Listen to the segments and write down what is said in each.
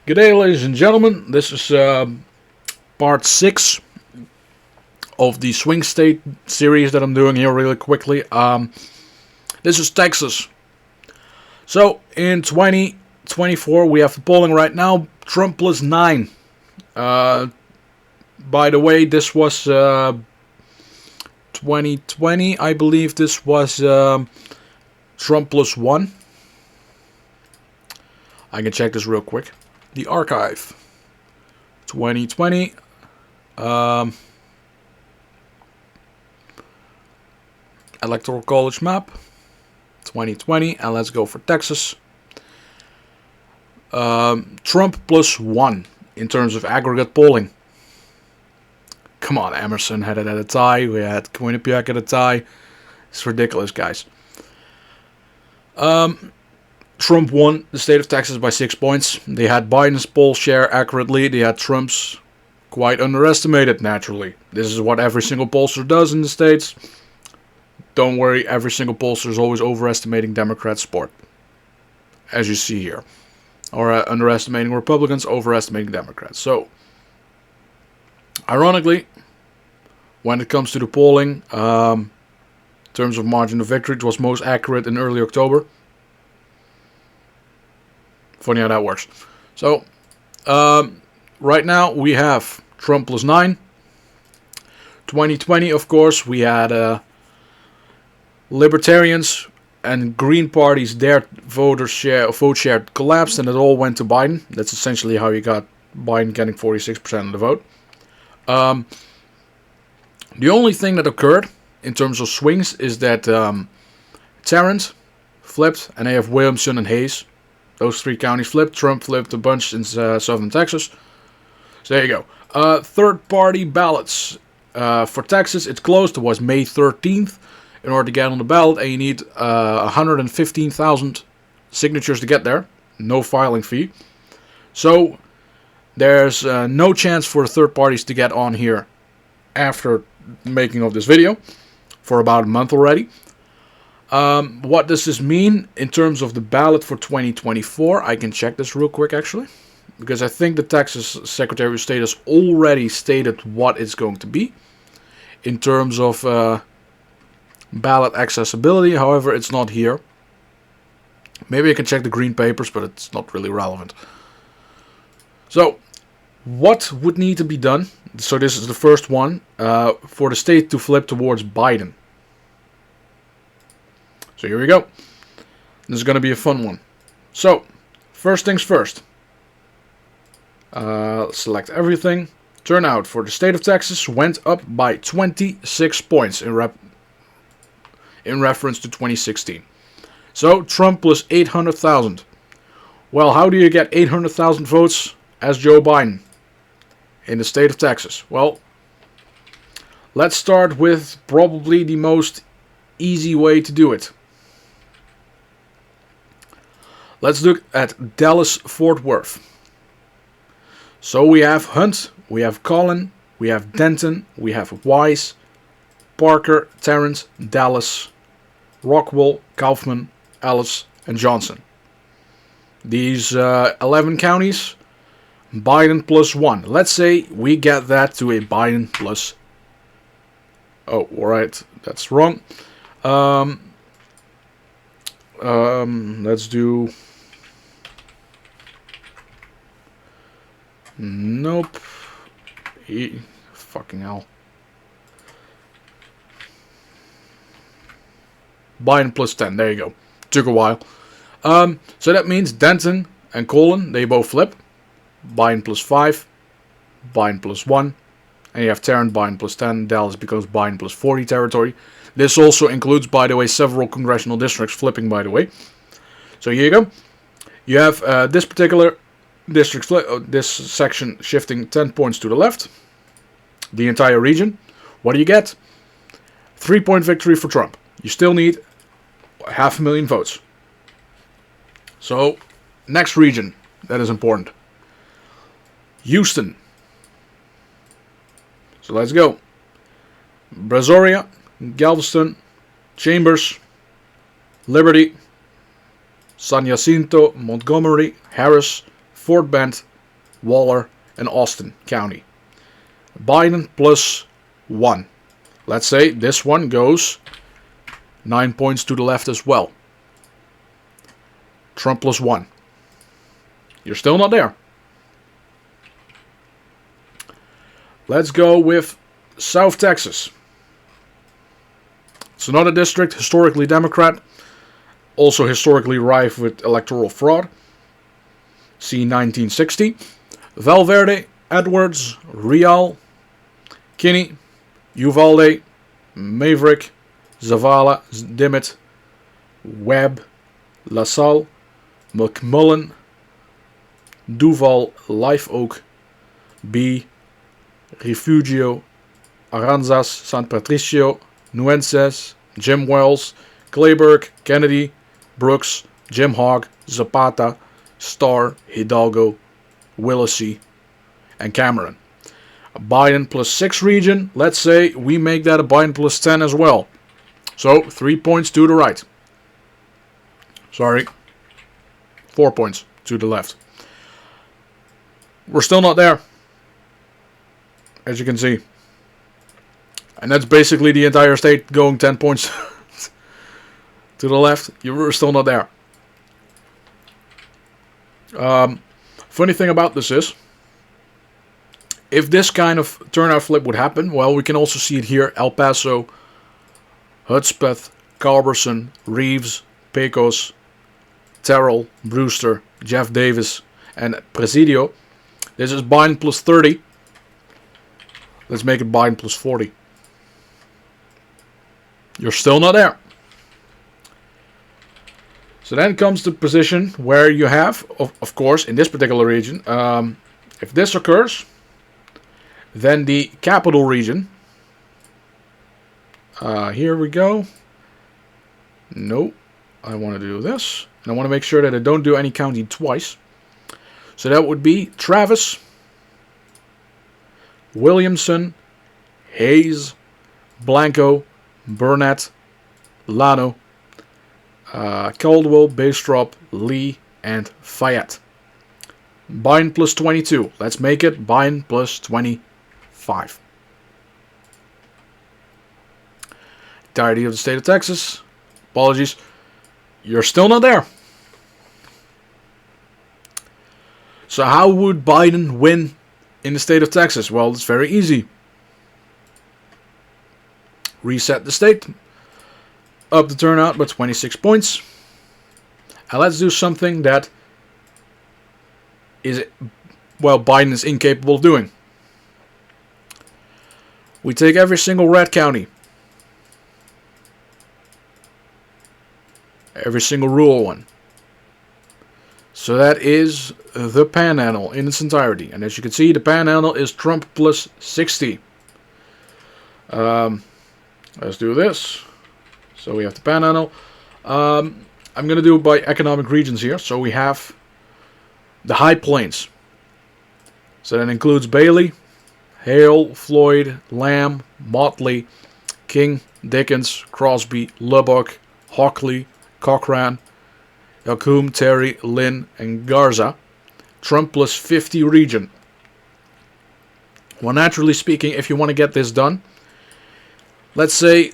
Good day, ladies and gentlemen. This is part 6 of the Swing State series that I'm doing here really quickly. This is Texas. So, in 2024, we have the polling right now. Trump plus 9. By the way, this was 2020. I believe this was Trump plus 1. I can check this real quick. The archive. 2020. Electoral College map. 2020. And let's go for Texas. Trump plus 1 in terms of aggregate polling. Come on, Emerson had it at a tie. We had Quinnipiac at a tie. It's ridiculous, guys. Trump won the state of Texas by 6 points. They had Biden's poll share accurately. They had Trump's quite underestimated, naturally. This is what every single pollster does in the States. Don't worry, every single pollster is always overestimating Democrats' support. As you see here. Or underestimating Republicans, overestimating Democrats. So, ironically, when it comes to the polling, in terms of margin of victory, it was most accurate in early October. Funny how that works. So, right now we have Trump plus 9. 2020, of course, we had Libertarians and Green parties, their vote share collapsed, and it all went to Biden. That's essentially how you got Biden getting 46% of the vote. The only thing that occurred in terms of swings is that Tarrant flipped, and they have Williamson and Hayes. Those 3 counties flipped. Trump flipped a bunch in southern Texas. So there you go. Third-party ballots. For Texas, it's closed. It was May 13th. In order to get on the ballot, and you need 115,000 signatures to get there. No filing fee. So, there's no chance for third parties to get on here after making of this video. For about a month already. What does this mean in terms of the ballot for 2024? I can check this real quick, actually. Because I think the Texas Secretary of State has already stated what it's going to be. In terms of ballot accessibility. However, it's not here. Maybe I can check the green papers, but it's not really relevant. So, what would need to be done? So this is the first one. For the state to flip towards Biden. So here we go. This is going to be a fun one. So, first things first. Select everything. Turnout for the state of Texas went up by 26 points in reference to 2016. So, Trump plus 800,000. Well, how do you get 800,000 votes as Joe Biden in the state of Texas? Well, let's start with probably the most easy way to do it. Let's look at Dallas-Fort Worth. So we have Hunt, we have Collin, we have Denton, we have Wise, Parker, Terrence, Dallas, Rockwell, Kaufman, Ellis, and Johnson. These 11 counties, Biden plus 1. Let's say we get that to a Biden plus... Oh, alright, that's wrong. Let's do... Nope. Fucking hell. Biden plus 10. There you go. Took a while. So that means Denton and Collin, they both flip. Biden plus 5. Biden plus 1. And you have Tarrant, Biden plus 10. Dallas becomes Biden plus 40 territory. This also includes, by the way, several congressional districts flipping, by the way. So here you go. You have this particular district, this section shifting 10 points to the left. The entire region. What do you get? 3-point victory for Trump. You still need 500,000 votes. So, next region that is important. Houston. So let's go. Brazoria, Galveston, Chambers, Liberty, San Jacinto, Montgomery, Harris, Fort Bend, Waller, and Austin County. Biden plus 1. Let's say this one goes 9 points to the left as well. Trump plus 1. You're still not there. Let's go with South Texas. It's another district, historically Democrat, also historically rife with electoral fraud. See 1960. Valverde, Edwards, Real, Kinney, Uvalde, Maverick, Zavala, Dimmitt, Webb, LaSalle, McMullen, Duval, Live Oak, B, Refugio, Aranzas, San Patricio, Nueces, Jim Wells, Clayburgh, Kennedy, Brooks, Jim Hogg, Zapata, Starr, Hidalgo, Willacy, and Cameron. A Biden plus 6 region, let's say we make that a Biden plus 10 as well. So 3 points to the right. Sorry, 4 points to the left. We're still not there, as you can see. And that's basically the entire state going 10 points to the left. You're still not there. Funny thing about this is, if this kind of turnout flip would happen, well, we can also see it here. El Paso, Hudspeth, Culberson, Reeves, Pecos, Terrell, Brewster, Jeff Davis, and Presidio. This is Biden plus 30. Let's make it Biden plus 40. You're still not there. So then comes the position where you have, of course, in this particular region, if this occurs, then the capital region, here we go. Nope, I want to do this. And I want to make sure that I don't do any counting twice. So that would be Travis, Williamson, Hayes, Blanco, Burnett, Llano, Caldwell, Bastrop, Lee, and Fayette. Biden plus 22. Let's make it Biden plus 25. Entirety of the state of Texas. Apologies. You're still not there. So how would Biden win in the state of Texas? Well, it's very easy. Reset the state. Up the turnout by 26 points. And let's do something that is, well, Biden is incapable of doing. We take every single red county. Every single rural one. So that is the Panhandle in its entirety. And as you can see, the Panhandle is Trump plus 60. Let's do this. So we have the Panhandle. I'm going to do it by economic regions here. So we have the High Plains. So that includes Bailey, Hale, Floyd, Lamb, Motley, King, Dickens, Crosby, Lubbock, Hockley, Cochran, Yacoume, Terry, Lynn, and Garza. Trump plus 50 region. Well, naturally speaking, if you want to get this done, let's say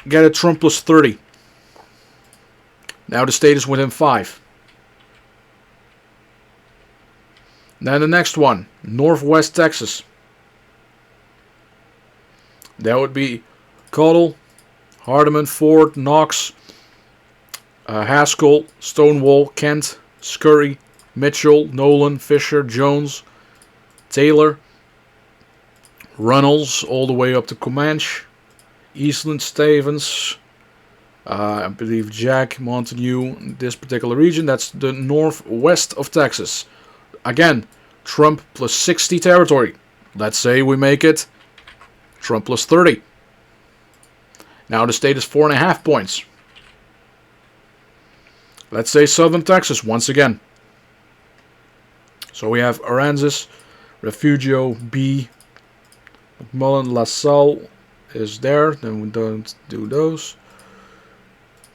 get a Trump plus 30. Now the state is within 5. Now the next one, Northwest Texas. That would be Cottle, Hardeman, Ford, Knox, Haskell, Stonewall, Kent, Scurry, Mitchell, Nolan, Fisher, Jones, Taylor, Runnels, all the way up to Comanche, Eastland, Stevens, I believe Jack, Montague, this particular region. That's the northwest of Texas. Again, Trump plus 60 territory. Let's say we make it Trump plus 30. Now the state is 4.5 points. Let's say Southern Texas once again. So we have Aransas, Refugio, B, McMullen, LaSalle is there. Then we don't do those.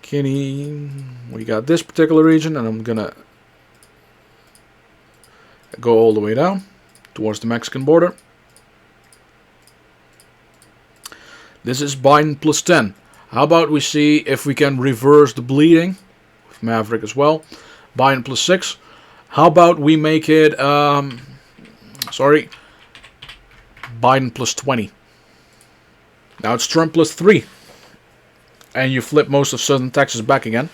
Kinney, we got this particular region, and I'm gonna go all the way down towards the Mexican border. This is Biden plus 10. How about we see if we can reverse the bleeding with Maverick as well. Biden plus 6. How about we make it, Biden plus 20. Now it's Trump plus 3. And you flip most of southern Texas back again.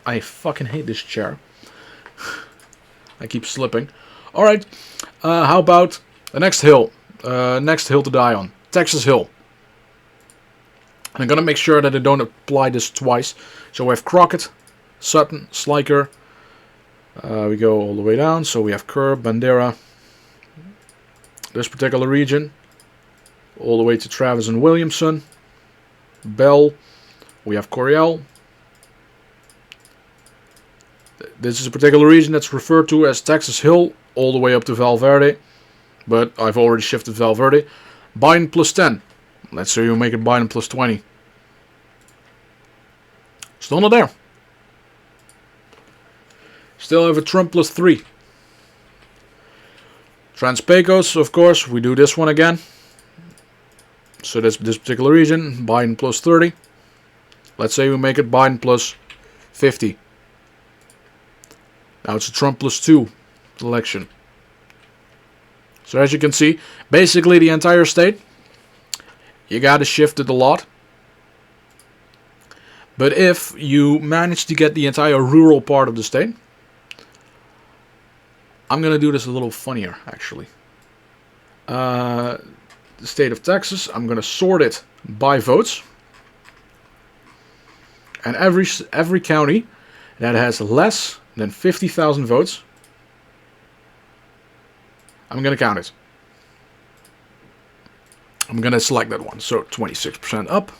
I fucking hate this chair. I keep slipping. Alright, how about the next hill? Next hill to die on. Texas Hill. I'm gonna make sure that I don't apply this twice. So we have Crockett, Sutton, Sliker. We go all the way down. So we have Kerr, Bandera. This particular region. All the way to Travis and Williamson. Bell. We have Coryell. This is a particular region that's referred to as Texas Hill. All the way up to Valverde. But I've already shifted Valverde. Biden plus 10. Let's say you make it Biden plus 20. Still not there. Still have a Trump plus 3. Trans-Pecos, of course, we do this one again. So this particular region, Biden plus 30. Let's say we make it Biden plus 50. Now it's a Trump plus 2 election. So as you can see, basically the entire state, you gotta shift it a lot. But if you manage to get the entire rural part of the state, I'm gonna do this a little funnier, actually. The state of Texas, I'm gonna sort it by votes. And every county that has less than 50,000 votes, I'm gonna count it. I'm gonna select that one. So 26% up.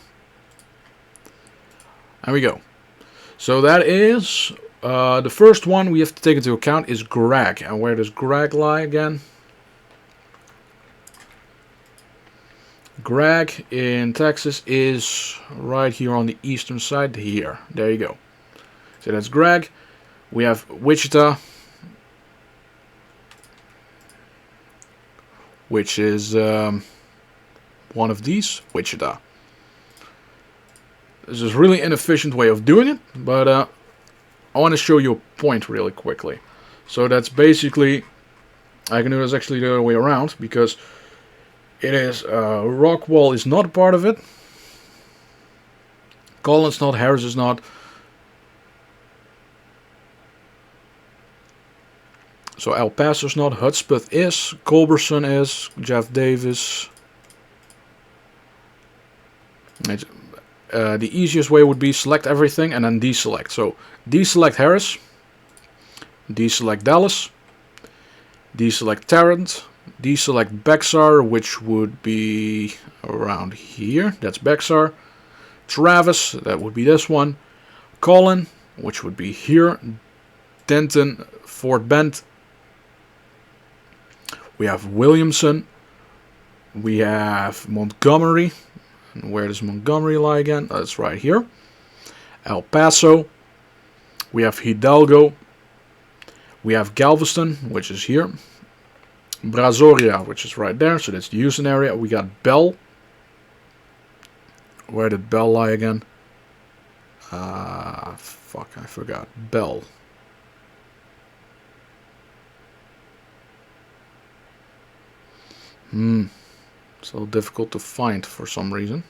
There we go. So that is the first one we have to take into account is Gregg. And where does Gregg lie again? Gregg in Texas is right here on the eastern side here. There you go. So that's Gregg. We have Wichita, which is one of these, Wichita. This is a really inefficient way of doing it, but I want to show you a point really quickly. So that's basically, I can do this actually the other way around, because it is, Rockwall is not a part of it. Collins not, Harris is not. So El Paso's not, Hudspeth is, Culberson is, Jeff Davis. The easiest way would be select everything and then deselect. So deselect Harris, deselect Dallas, deselect Tarrant, deselect Bexar, which would be around here. That's Bexar. Travis, that would be this one. Collin, which would be here. Denton, Fort Bend. We have Williamson. We have Montgomery. And where does Montgomery lie again? That's right here. El Paso. We have Hidalgo. We have Galveston, which is here. Brazoria, which is right there. So that's the Houston area. We got Bell. Where did Bell lie again? Fuck, I forgot. Bell. It's a little difficult to find for some reason.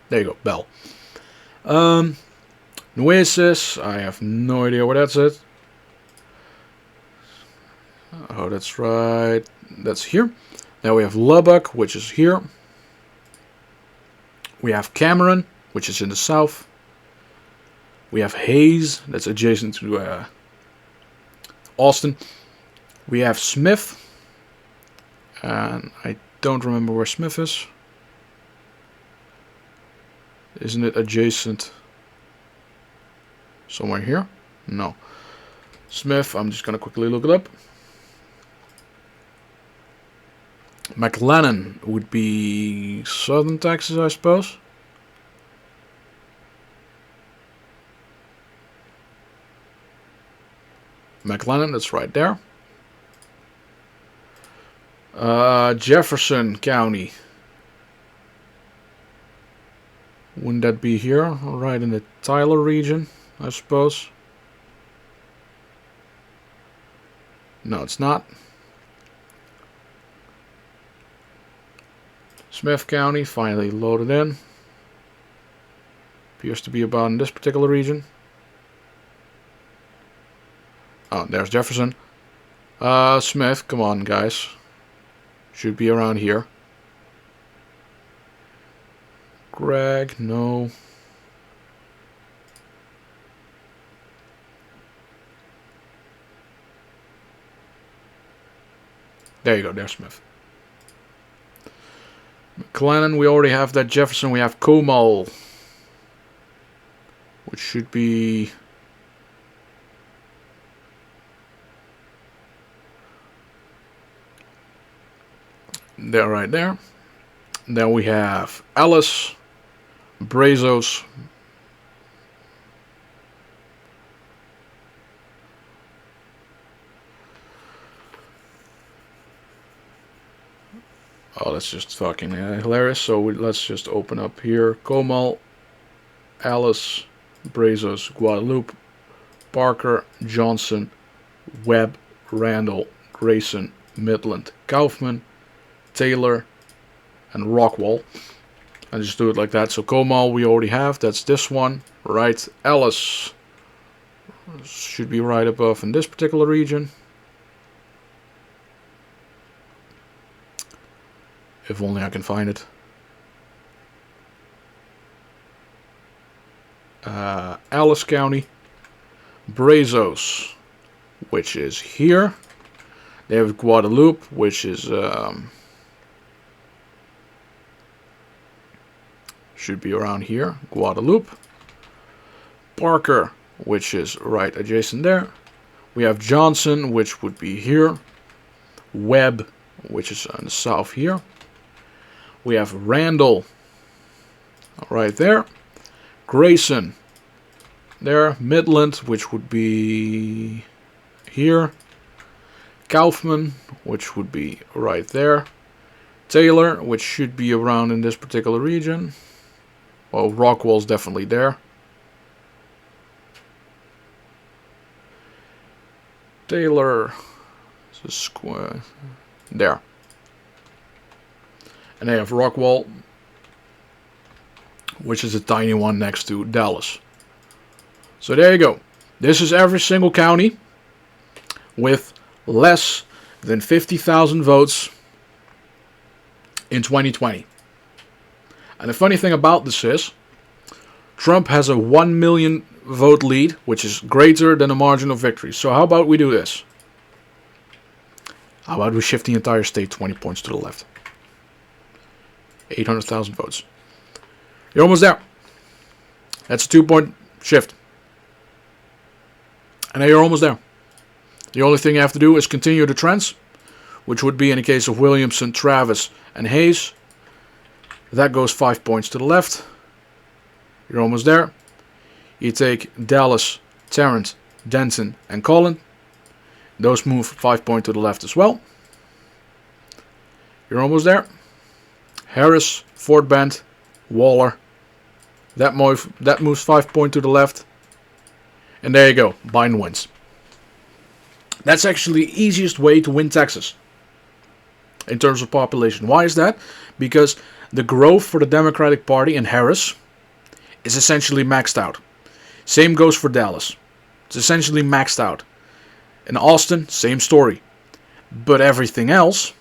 There you go, Bell. Nueces, I have no idea where that's at. Oh, that's right. That's here. Now we have Lubbock, which is here. We have Cameron, which is in the south. We have Hayes, that's adjacent to Austin. We have Smith. And I don't remember where Smith is. Isn't it adjacent somewhere here? No. Smith, I'm just going to quickly look it up. McLennan would be southern Texas, I suppose. McLennan, that's right there. Jefferson County. Wouldn't that be here? Right in the Tyler region, I suppose. No, it's not. Smith County, finally loaded in. Appears to be about in this particular region. Oh, there's Jefferson. Smith, come on, guys. Should be around here. Greg, no. There you go, there's Smith. McLennan, we already have that. Jefferson, we have Comal, which should be... there, right there. Then we have Ellis, Brazos, oh, that's just fucking hilarious. So let's just open up here. Comal, Alice, Brazos, Guadalupe, Parker, Johnson, Webb, Randall, Grayson, Midland, Kaufman, Taylor, and Rockwall. And just do it like that. So Comal we already have. That's this one, right? Ellis should be right above in this particular region. If only I can find it. Alice County, Brazos, which is here. They have Guadalupe, which is should be around here. Guadalupe. Parker, which is right adjacent there. We have Johnson, which would be here. Webb, which is on the south here. We have Randall, right there. Grayson, there. Midland, which would be here. Kaufman, which would be right there. Taylor, which should be around in this particular region. Well, Rockwall's definitely there. Taylor, is a square there. And they have Rockwall, which is a tiny one next to Dallas. So there you go. This is every single county with less than 50,000 votes in 2020. And the funny thing about this is, Trump has a 1 million vote lead, which is greater than the margin of victory. So how about we do this? How about we shift the entire state 20 points to the left? 800,000 votes. You're almost there. That's a 2-point shift. And now you're almost there. The only thing you have to do is continue the trends, which would be in the case of Williamson, Travis, and Hayes. That goes 5 points to the left. You're almost there. You take Dallas, Tarrant, Denton, and Collin. Those move 5 points to the left as well. You're almost there. Harris, Fort Bend, Waller. That moves 5 points to the left. And there you go. Biden wins. That's actually the easiest way to win Texas in terms of population. Why is that? Because the growth for the Democratic Party in Harris is essentially maxed out. Same goes for Dallas. It's essentially maxed out. In Austin, same story. But everything else,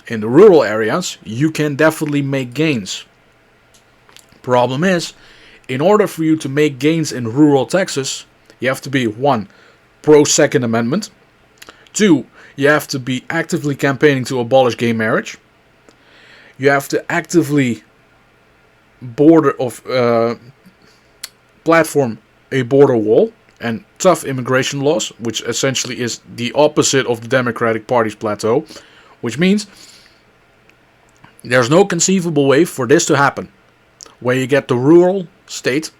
in the rural areas, you can definitely make gains. Problem is, in order for you to make gains in rural Texas, you have to be 1, pro-Second Amendment. 2, you have to be actively campaigning to abolish gay marriage. You have to actively platform a border wall and tough immigration laws, which essentially is the opposite of the Democratic Party's plateau, which means there's no conceivable way for this to happen, where you get the rural state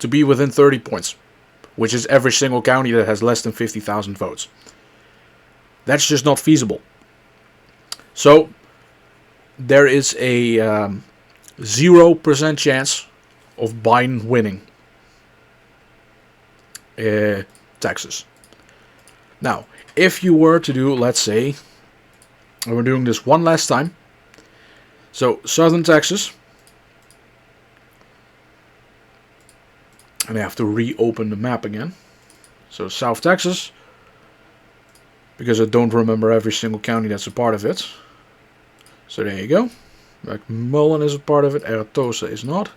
to be within 30 points. which is every single county that has less than 50,000 votes. That's just not feasible. So there is a 0% chance of Biden winning Texas. Now, if you were to do, let's say, and we're doing this one last time. So, southern Texas. And I have to reopen the map again. So, South Texas. Because I don't remember every single county that's a part of it. So, there you go. McMullen is a part of it. Aratosa is not.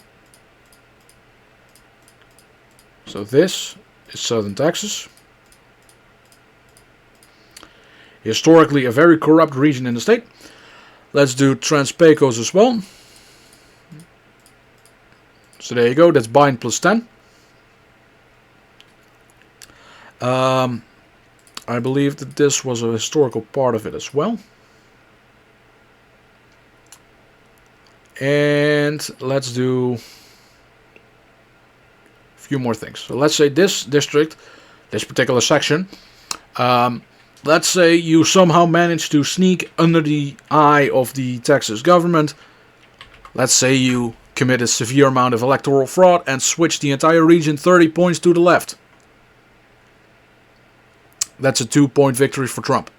So, this is southern Texas. Historically a very corrupt region in the state. Let's do Trans-Pecos as well. So there you go, that's Biden plus 10. I believe that this was a historical part of it as well. And let's do a few more things. So let's say this district, this particular section, let's say you somehow manage to sneak under the eye of the Texas government. Let's say you commit a severe amount of electoral fraud and switch the entire region 30 points to the left. That's a 2-point victory for Trump.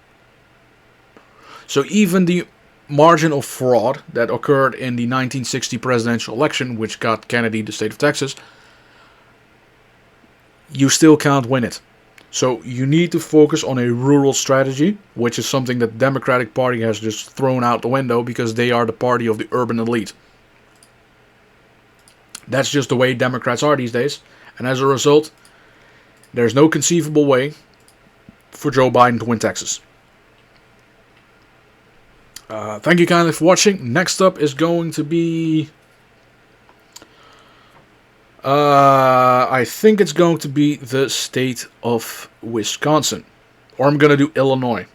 So even the margin of fraud that occurred in the 1960 presidential election, which got Kennedy the state of Texas, you still can't win it. So you need to focus on a rural strategy, which is something that the Democratic Party has just thrown out the window because they are the party of the urban elite. That's just the way Democrats are these days. And as a result, there's no conceivable way for Joe Biden to win Texas. Thank you kindly for watching. Next up is going to be... I think it's going to be the state of Wisconsin. Or I'm going to do Illinois.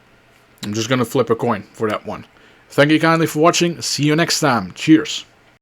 I'm just going to flip a coin for that one. Thank you kindly for watching. See you next time. Cheers.